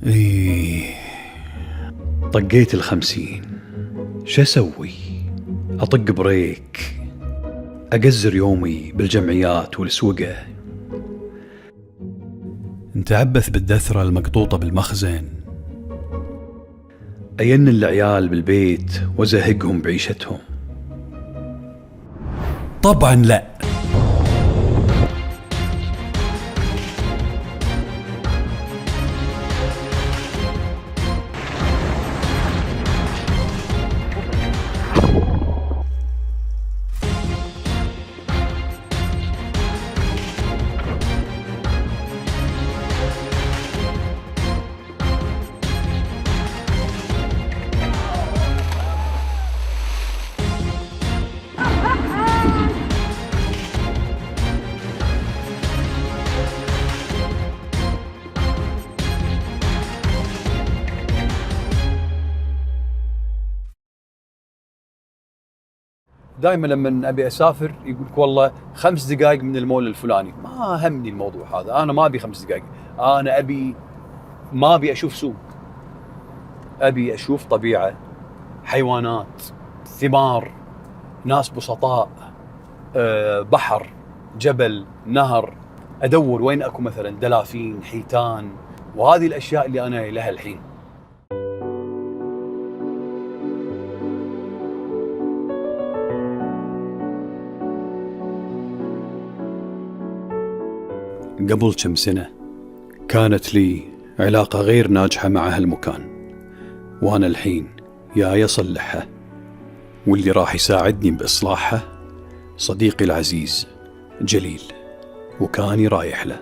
إيه، طقيت 50. شو أسوي؟ أطق بريك، أقزر يومي بالجمعيات والسوقة، نتعبث بالدثرة المقطوطة بالمخزن، أين العيال بالبيت وزهقهم بعيشتهم. طبعا لا. دائما لما ابي اسافر يقول لك والله 5 دقائق من المول الفلاني. ما همني الموضوع هذا، انا ما ابي 5 دقائق، انا ما ابي اشوف سوق، ابي اشوف طبيعه، حيوانات، ثمار، ناس بسطاء، بحر، جبل، نهر، ادور وين اكو مثلا دلافين، حيتان، وهذه الاشياء اللي انا لها الحين. قبل كم سنة كانت لي علاقة غير ناجحة مع هالمكان، وأنا الحين جاي أصلحها، واللي راح يساعدني بإصلاحها صديقي العزيز جليل، وكاني رايح له.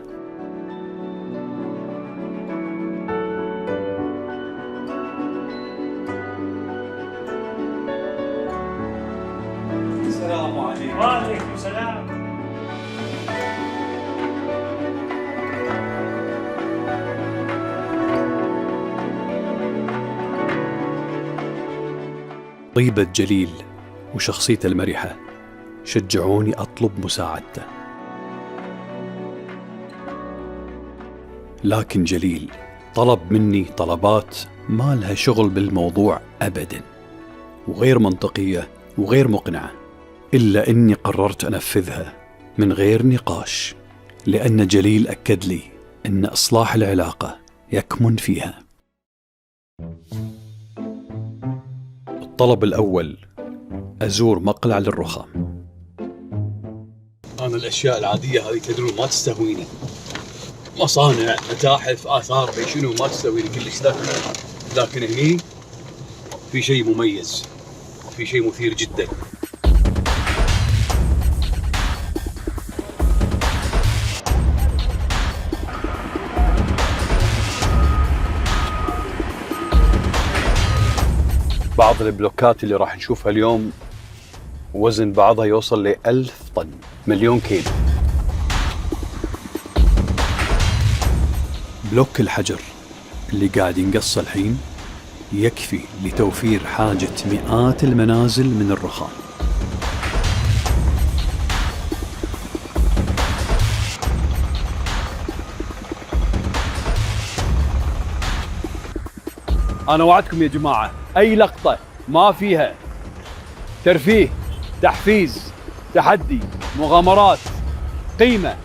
السلام عليكم. وعليكم السلام. طيبة جليل وشخصيته المرحة شجعوني أطلب مساعدته، لكن جليل طلب مني طلبات ما لها شغل بالموضوع أبدا، وغير منطقية وغير مقنعة، إلا أني قررت أنفذها من غير نقاش، لأن جليل أكد لي أن إصلاح العلاقة يكمن فيها. الطلب الأول: أزور مقلع للرخام. أنا الأشياء العادية هذه تدرون ما تستهويني، مصانع، متاحف، آثار، شنو ما تستهويني كلش، لكن هني في شيء مميز، في شيء مثير جدا. بعض البلوكات اللي راح نشوفها اليوم وزن بعضها يوصل ل1000 طن، مليون كيلو. بلوك الحجر اللي قاعد ينقص الحين يكفي لتوفير حاجة مئات المنازل من الرخام. أنا وعدكم يا جماعة، أي لقطة ما فيها ترفيه، تحفيز، تحدي، مغامرات، قيمة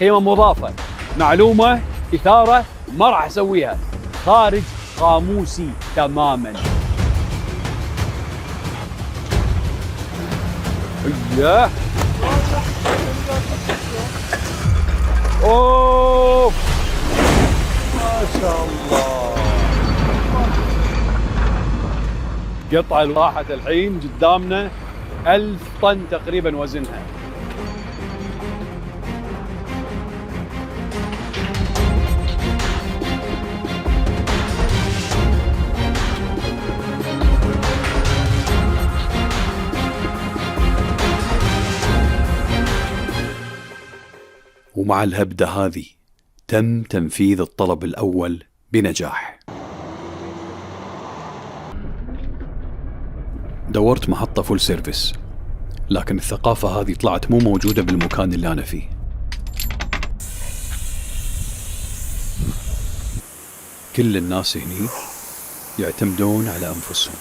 مضافة، معلومة، إثارة، ما راح أسويها، خارج قاموسي تماما. إياه أوه ما شاء الله. قطعة الواحة الحين قدامنا 1000 طن تقريبا وزنها. ومع الهبدة هذه تم تنفيذ الطلب الأول بنجاح. دورت محطة فول سيرفيس، لكن الثقافة هذه طلعت مو موجودة بالمكان اللي أنا فيه. كل الناس هني يعتمدون على أنفسهم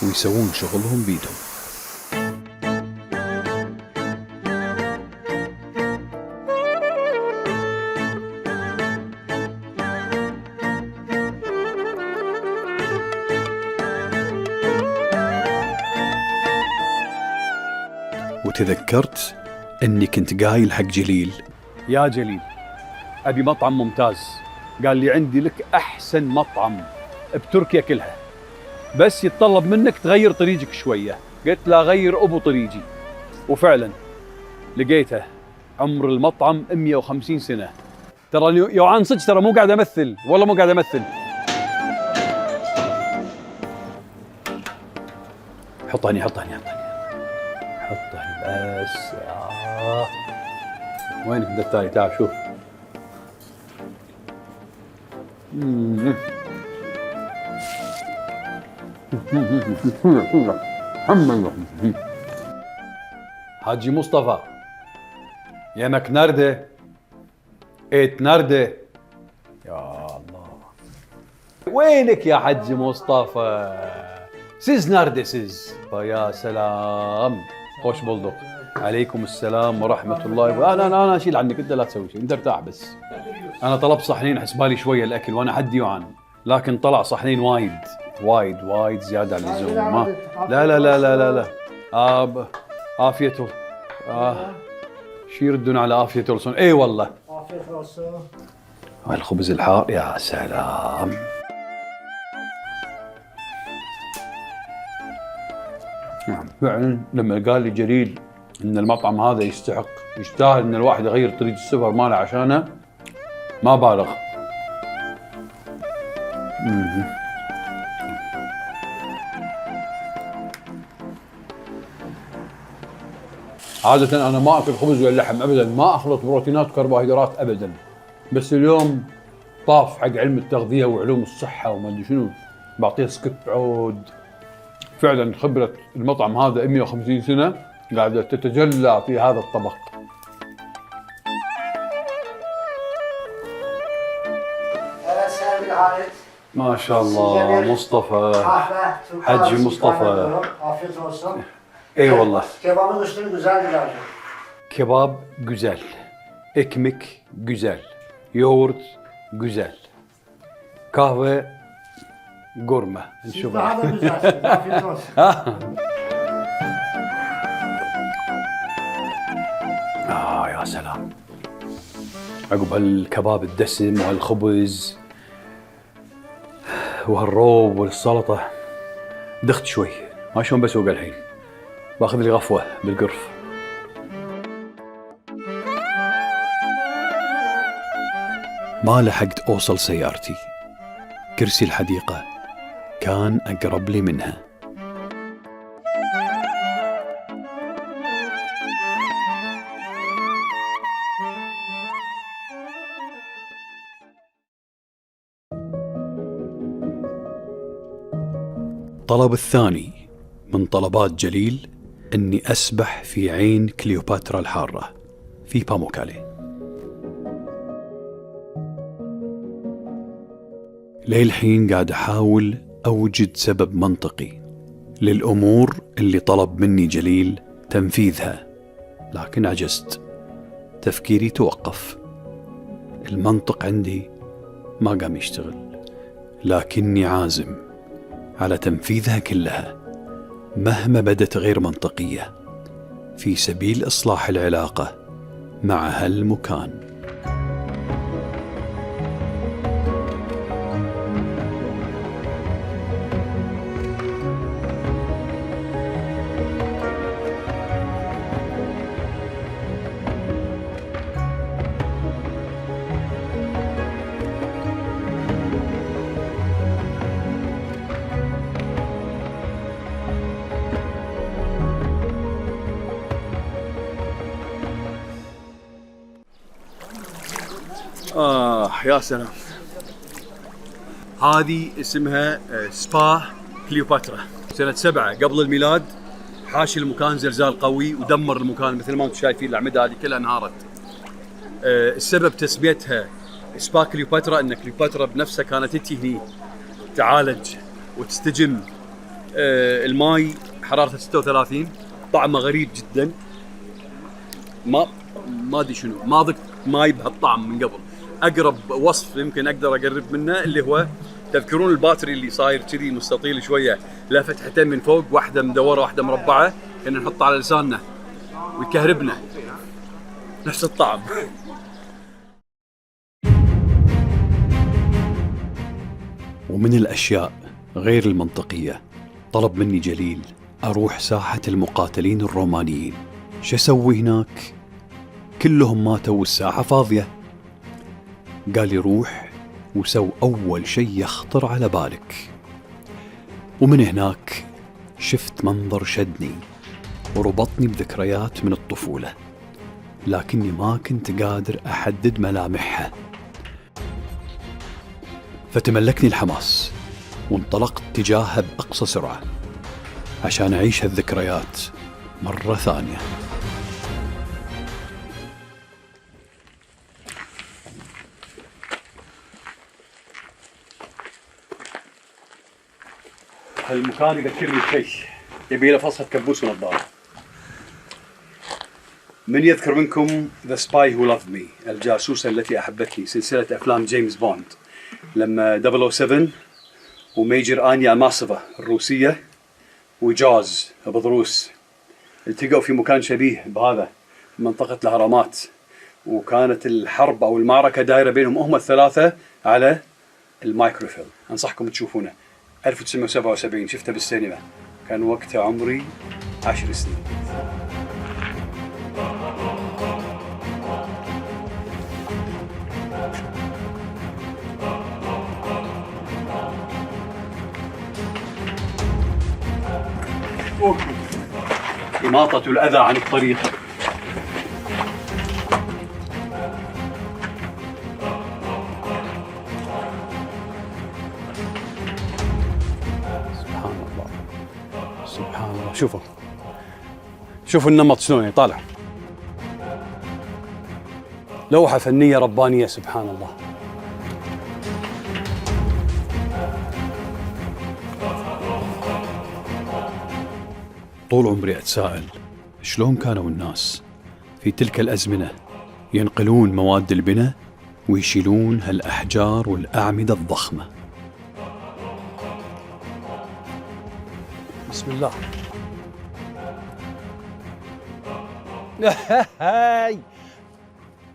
ويسوون شغلهم بيدهم. وتذكرت أني كنت قايل حق جليل: يا جليل، أبي مطعم ممتاز. قال لي عندي لك أحسن مطعم بتركيا كلها، بس يتطلب منك تغير طريقك شوية. قلت لا، غير أبو طريقي. وفعلا لقيته. عمر المطعم 150 سنة. ترى يوعان صدق، ترى مو قاعد أمثل، والله مو قاعد أمثل. حطني بس. وينك ده الثاني؟ تعال شوف. حاجي مصطفى، يمك نردة، ايت نردة. يا الله، وينك يا حجي مصطفى؟ سيز نردة سيز. يا سلام، خوش بلدق. عليكم السلام ورحمة الله. أنا أشيل عنك، أنت لا تسوي شيء، أنت ارتاح بس. أنا طلبت صحنين حسبالي شوية الأكل وأنا حدي يوعان، لكن طلع صحنين وايد زيادة عن اللزوم. ما لا عافيته. شي يردون على عافية الرسول. اي والله، عافية الرسول. الخبز الحار، يا سلام. فعلا لما قال لي جليل ان المطعم هذا يستاهل ان الواحد يغير طريقة السفر ماله عشانه، ما بالغ. عادة أنا ما أكل خبز ولا لحم أبداً، ما أخلط بروتينات وكربوهيدرات أبداً، بس اليوم طاف حق علم التغذية وعلوم الصحة وما أدري شنو، بعطيه سكت عود. فعلاً خبرة المطعم هذا 150 سنة قاعدة تتجلى في هذا الطبق. ما شاء الله مصطفى، حجي مصطفى. Afiyet olsun. Eyvallah. Kebabın üstünü güzel güzel. Kebap güzel, ekmek güzel, yoğurt güzel, kahve gurme. Siz daha da güzelsiniz. Afiyet olsun. يا سلام. عقب هالكباب الدسم وهالخبز وهالروب والسلطة دخت شوي. ما شلون بسوق الحين، باخذ لي غفوة بالقرف. ما لحقت أوصل سيارتي، كرسي الحديقة كان أقرب لي منها. الطلب الثاني من طلبات جليل أني أسبح في عين كليوباترا الحارة في باموكالي. للحين قاعد أحاول أوجد سبب منطقي للأمور اللي طلب مني جليل تنفيذها، لكن عجزت. تفكيري توقف، المنطق عندي ما قام يشتغل، لكني عازم على تنفيذها كلها مهما بدت غير منطقية في سبيل إصلاح العلاقة مع هالمكان. يا سلام. هذه اسمها سبا كليوباترا، سنة 7 قبل الميلاد. حاشي المكان زلزال قوي ودمر المكان، مثل ما انتم شايفين الأعمدة هذه كلها انهارت. السبب تسميتها اسباب كليوباترا ان كليوباترا بنفسها كانت تجي هني تعالج وتستجم. الماي حرارته 36، طعمه غريب جدا. ما ادري شنو، ما ذقت ماي بهالطعم من قبل. اقرب وصف يمكن اقدر اقرب منه اللي هو، تذكرون الباتري اللي صاير كذي مستطيل شويه، له فتحتين من فوق، واحده مدوره واحده مربعه، كنا نحطه على لساننا ويكهربنا، نفس الطعم. ومن الأشياء غير المنطقية، طلب مني جليل أروح ساحة المقاتلين الرومانيين. شو أسوي هناك؟ كلهم ماتوا والساحة فاضية. قال لي روح وسو أول شيء يخطر على بالك. ومن هناك شفت منظر شدني وربطني بذكريات من الطفولة، لكني ما كنت قادر أحدد ملامحها. فتملكني الحماس وانطلقت تجاهها بأقصى سرعة عشان أعيش هالذكريات مرة ثانية. هالمكان يذكرني بشيء، يبي له فصل كبوس ونظارة. من يذكر منكم The Spy Who Loved Me، الجاسوسة التي أحبتني، سلسلة أفلام جيمس بوند، لما 007 وميجر آنيا ماسوفا الروسية وجاز بطروس التقوا في مكان شبيه بهذا، منطقة الأهرامات، وكانت الحرب أو المعركة دايرة بينهم هم الثلاثة على المايكروفيلم. أنصحكم تشوفونه. 1977 شفته بالسينما، كان وقتها عمري 10 سنين. إماطة الأذى عن الطريق. سبحان الله، شوفوا النمط شلون يطالع. لوحة فنية ربانية، سبحان الله. طول عمري أتساءل شلون كانوا الناس في تلك الأزمنة ينقلون مواد البناء ويشيلون هالأحجار والأعمدة الضخمة. بسم الله.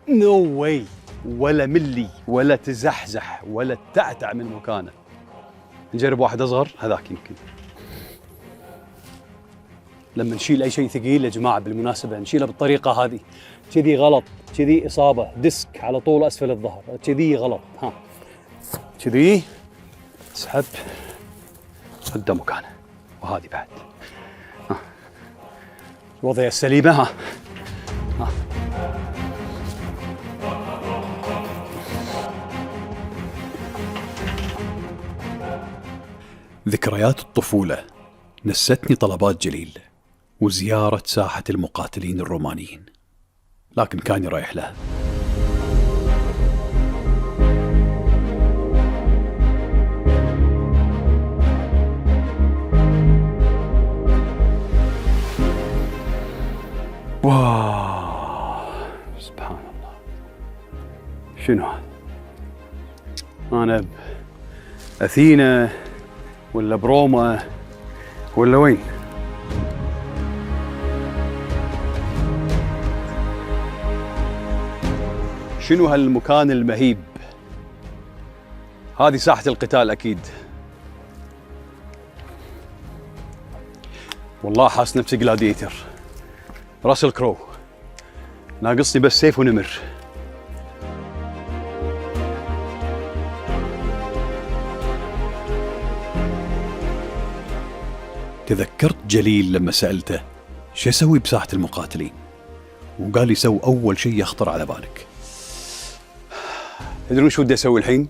نو واي، ولا ملي ولا تزحزح ولا تعتع من مكانه. نجرب واحد أصغر، هذاك يمكن. لما نشيل أي شيء ثقيل يا جماعة بالمناسبة نشيله بالطريقة هذه، كذي غلط، كذي إصابة، ديسك على طول أسفل الظهر، كذي غلط. ها كذي اسحب رده مكانه، وهذه بعد الوضعية السليمة. ها ذكريات الطفولة نستني طلبات جليل وزيارة ساحة المقاتلين الرومانيين، لكن كاني رايح لها. واو، سبحان الله. شنو هذا؟ أنا بأثينا ولا بروما ولا وين؟ شنو هالمكان المهيب؟ هذه ساحة القتال أكيد. والله حاس نفسي جلاديتر، راسل كرو، ناقصني بس سيف ونمر. تذكرت جليل لما سألته شو أسوي بساحة المقاتلين، وقال لي سو أول شيء يخطر على بالك. تدرون شو بدي أسوي الحين؟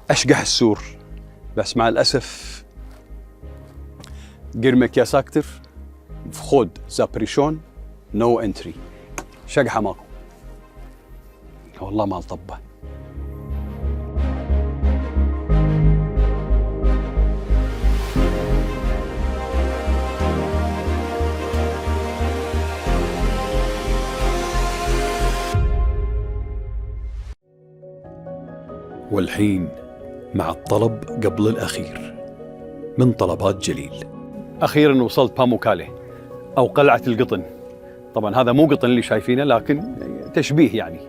أشقح السور، بس مع الأسف قرمك يا ساكتر خود زابريشون نو انتري، شقحة ماكو والله ما الطبه. والحين مع الطلب قبل الأخير من طلبات جليل. أخيراً وصلت باموكالي أو قلعة القطن. طبعاً هذا مو قطن اللي شايفينه، لكن تشبيه يعني.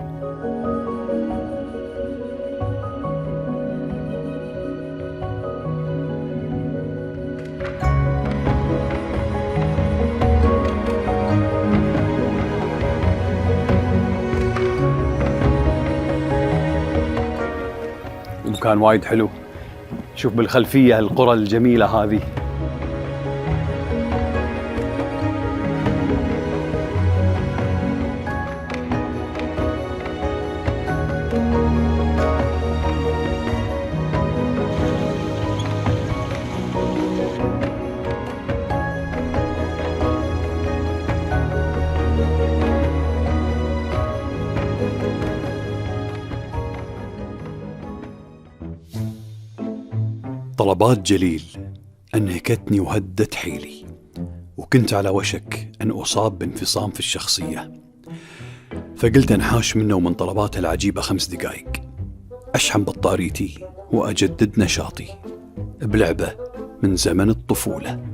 مكان وايد حلو. شوف بالخلفية القرى الجميلة هذه. طلبات جليل أنهكتني وهدت حيلي، وكنت على وشك أن أصاب بانفصام في الشخصية، فقلت أنحاش منه ومن طلباته العجيبة 5 دقايق أشحن بطاريتي وأجدد نشاطي بلعبة من زمن الطفولة.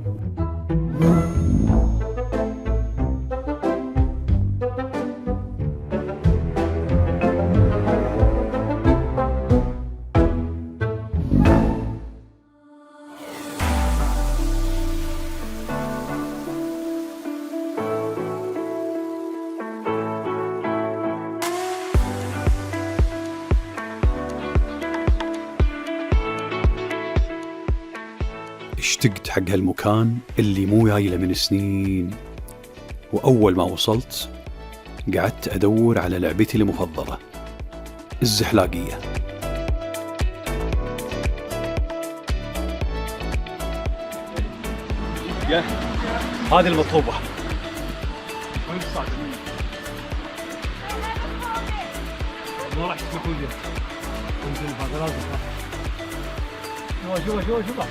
اشتقت حق هالمكان اللي مو جاي له من سنين، وأول ما وصلت قعدت أدور على لعبتي المفضلة، الزحلاقية. هذه المطلوبة. ما راح تسمحوا لي. شوف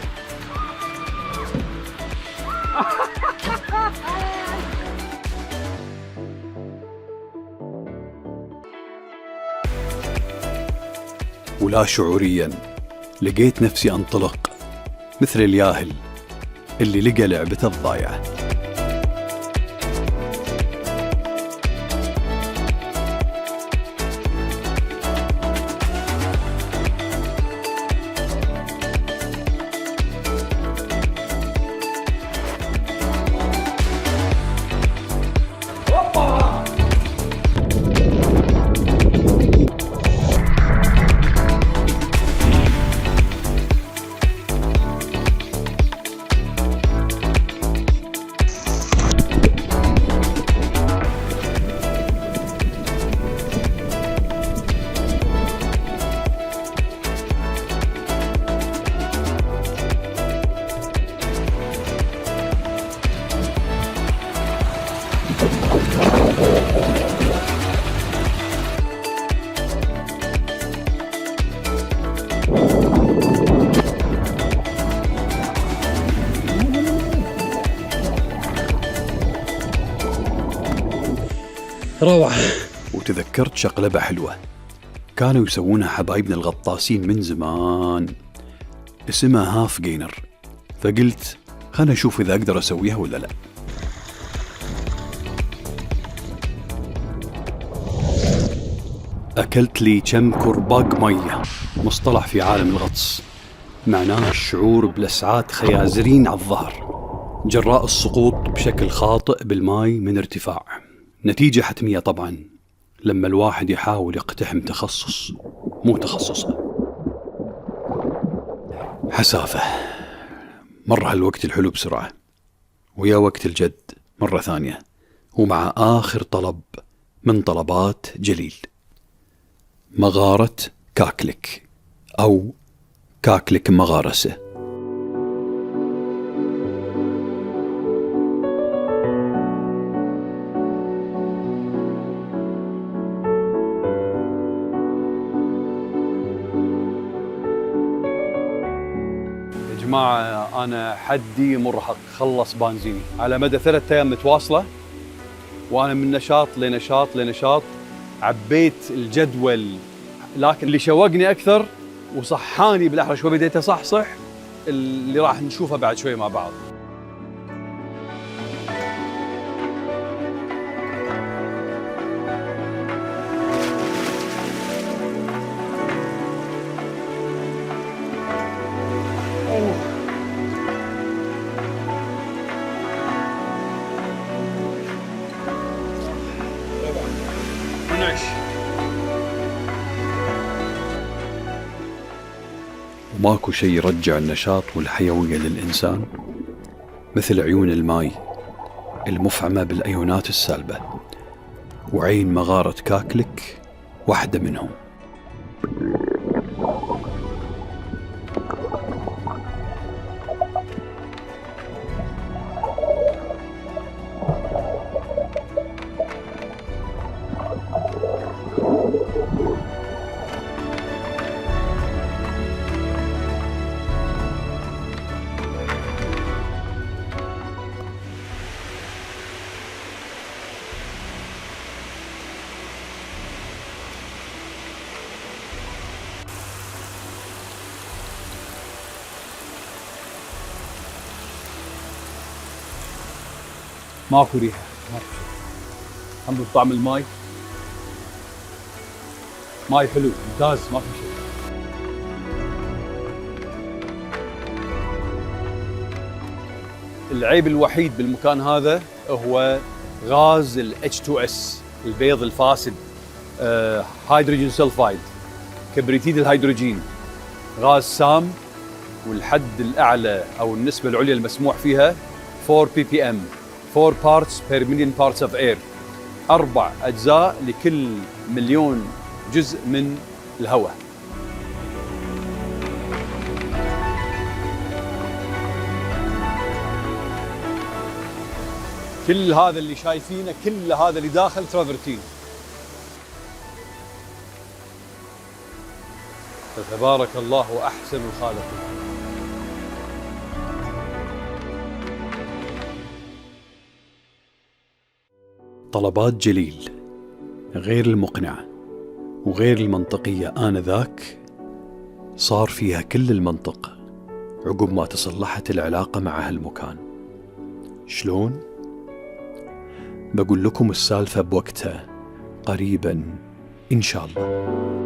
ولا شعوريا لقيت نفسي أنطلق مثل الياهل اللي لقى لعبته الضايعة. روعة. وتذكرت شقلبة حلوة كانوا يسوونها حبايبنا الغطاسين من زمان، اسمها هاف جينر، فقلت خلنا نشوف إذا أقدر أسويها ولا لا. أكلت لي كم كرباج مية، مصطلح في عالم الغطس معناه الشعور بلسعات خيازرين على الظهر جراء السقوط بشكل خاطئ بالماي من ارتفاع. نتيجة حتمية طبعا لما الواحد يحاول يقتحم تخصص مو تخصصه. حسافة. مر هالوقت الحلو بسرعة، ويا وقت الجد مرة ثانية، ومع آخر طلب من طلبات جليل، مغارة كاكلك أو كاكلك مغارسة. يا جماعة أنا حدي مرهق، خلص بنزيني على مدى 3 أيام متواصلة، وأنا من نشاط لنشاط لنشاط عبيت الجدول. لكن اللي شوقني أكثر وصحاني بالاحرى شوي، بديت اصحصح اللي راح نشوفه بعد شوي مع بعض. وماكو شيء يرجع النشاط والحيوية للإنسان مثل عيون الماي المفعمة بالأيونات السالبة، وعين مغارة كاكلك واحدة منهم. ماكو ريحه، ماكو شيء، الحمد لله. طعم الماي ماي حلو ممتاز، ما في شيء. العيب الوحيد بالمكان هذا هو غاز ال H2S البيض الفاسد، هيدروجين سلفايد، كبريتيد الهيدروجين، غاز سام، والحد الأعلى أو النسبة العليا المسموح فيها 4 ppm 4 parts per million parts of air، 4 أجزاء لكل مليون جزء من الهواء. كل هذا اللي شايفينه، كل هذا اللي داخل ترافرتين. فتبارك الله أحسن الخالقين. طلبات جليل غير المقنعة وغير المنطقية آنذاك صار فيها كل المنطق عقب ما تصلحت العلاقة مع هالمكان. شلون؟ بقول لكم السالفة بوقتها قريبا إن شاء الله.